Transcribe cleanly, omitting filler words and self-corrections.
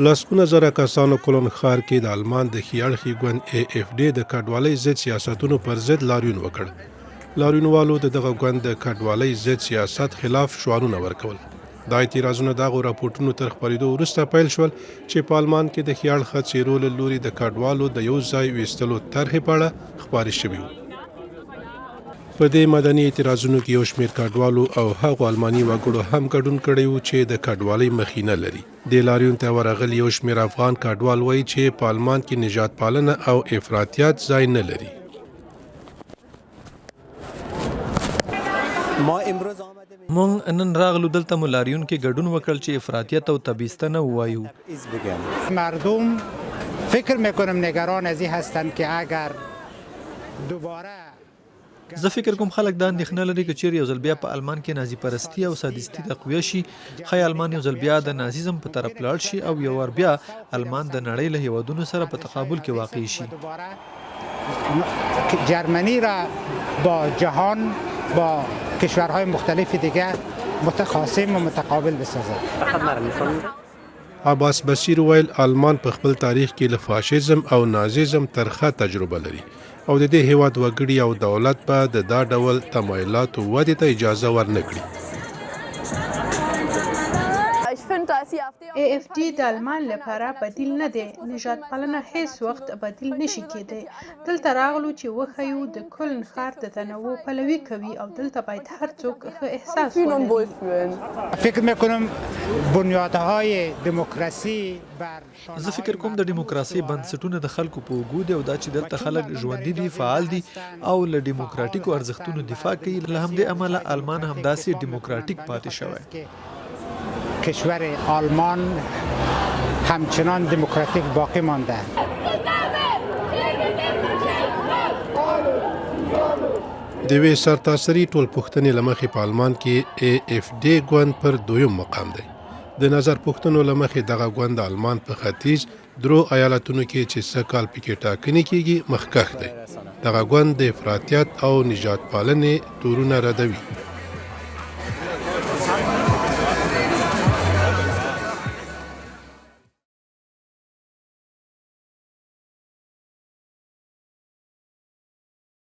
لسګونه زره کسانو کولون ښار کې د آلمان د ښي اړخي ګوند AfD د کډوالۍ ضد سیاستونو پر ضد لاریون وکړ. لاریونوالو د دغه ګوند د کډوالۍ ضد سیاست خلاف شعارونه ورکول. دا اعتراضونه دغه راپورټونو تر خپرېدو وروسته پیل شول چې په آلمان کې د ښي اړخه څیرو له لوري د کډوالو د یو ځای ویستلو طرحې په اړه خپارې شوي وو. په دې مدني اعتراضونو کې یو شمېر کډوالو او هغو آلماني وګړو هم ګډون کړی و چې د کډوالۍ مخینه لري. د لاریون ته ورغلي یو شمېر افغان کډوال وایي چې په آلمان کې نجات پالنه او افراطیت ځای نه لري. مونږ نن راغلو دلته مو لاریون کې ګډون وکړل چې افراطیت او تبعیض نه ووایو. مردم فکر میکنم نگران از این هستند که اگر دوباره زه فکر کوم خلک دا اندېښنه لري که چیرې یو ځل بیا په آلمان کې نازي پرستي او سادیستي تقویه شي، ښایي آلمان یو ځل بیا د نازیزم په طرف لاړ شي او یو وار بیا آلمان د نړۍ له هیوادونو سره په تقابل کې واقع شي. جرمنی را با جهان با کشورهای مختلف دیگر متخاصم و متقابل بسازد. عباس بصیر ویل آلمان په خپل تاریخ کې له فاشیزم او نازیزم ترخه تجربه لري او د دې هیواد وګړي او دولت به د دا ډول تمایلاتو ودې ته اجازه ورنکړي. AfD د آلمان لپاره بدیل نه دی. نجات پالنه هیڅ وخت بدیل نشي کېدی. دلته راغلو چې وښیو د کولن ښار د تنوع پلوي کوي او دلته باید هر څوک ښه احساس ولري. فکر میکنم بنیادهای دموکراسی بر زه فکر کوم د دیموکراسي بنسټونه د خلکو په وګود او دا چې دلته خلک ژوندي دي، فعال دي او له دیموکراتیکو ارزښتونو دفاع کوي. له همدې امله آلمان همداسې دیموکراتیک پاتې شوی. کشور آلمان همچنان دموکراتیک باقی مانده. د وی سرتاسري ټولپوښتنې له مخې په آلمان کې AfD ګوند پر دویم مقام دی. د نظر پوښتنو له مخې دغه ګوند د آلمان په ختیځ درو ایالتونو کې چې څه کال پکې ټاکنې کیږي مخکښ دی. دغه ګوند د افراطیت او نجات پالنې تورونه ردوي.